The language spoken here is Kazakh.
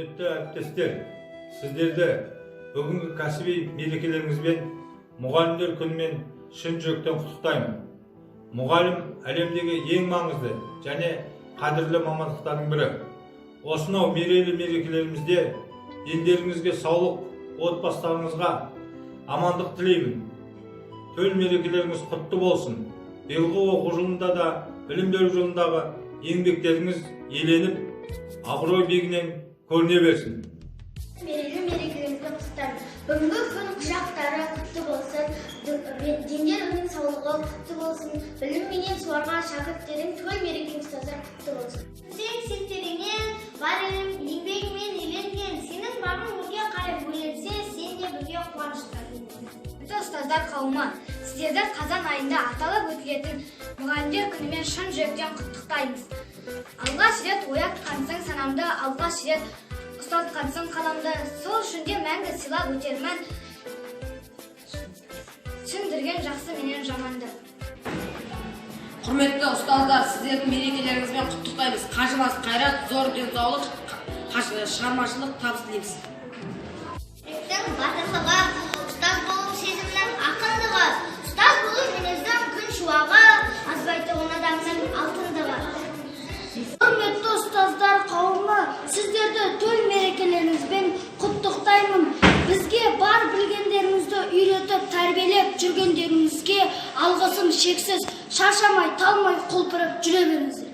Құрметті әріптестер, сіздерді бүгінгі кәсіби мерекелеріңізбен мұғалімдер күнімен шын жүректен құттықтаймын. Мұғалім әлемдегі ең маңызды және қадірлі мамандықтардың бірі. Осынау мерейлі мерекелерімізде дендеріңізге саулық, отбасыларыңызға амандық тілеймін. Төл мерекелеріңіз құтты болсын. Биылғы оқу жылында да білім беру жылындағы еңбектеріңіз еленіп, абырой биігінен көріне берсін. Мерейлі мерекелеріңізді құттықтаймын. Бүгінгі күн құшақтары құтты болсын, дендерінің саулығы құтты болсын, білім менен суарған шәкірттерің төл мерекеңіз құтты болсын. Сен сентеріңнен бар еңбегіңмен еленген, сенің бағың өрге қарай бөленсе, сен де бірге қуаныштың. Ұстаздар қауымы, сіздерді қазан айында аталып өтілетін мұғалімдер күнімен шын жүректен құттықтаймыз. Алғаш рет оятқансың санамды, алғаш рет ұстатқансың қаламды, сол үшін де мәңгі сыйлап өтермін түсіндірген жақсы менен жаманды. Құрметті ұстаздар, сіздердің мерекелеріңізбен құттықтаймыз. Қажымас қайрат, зор денсаулық, шығармашылық табыс тілейміз. Батырлығы, ұстаз болу сезімнің ақындығы, ұстаз болу мінездің күн шуағы, азбайтұғын адамның алтындығы. Құрметті ұстаздар қауымы, сіздерді төл мерекелеріңізбен құттықтаймын. Бізге бар білгендеріңізді үйретіп, тәрбиелеп жүргендеріңізге алғысым шексіз. Шаршамай, талмай құлпырып жүре беріңіздер.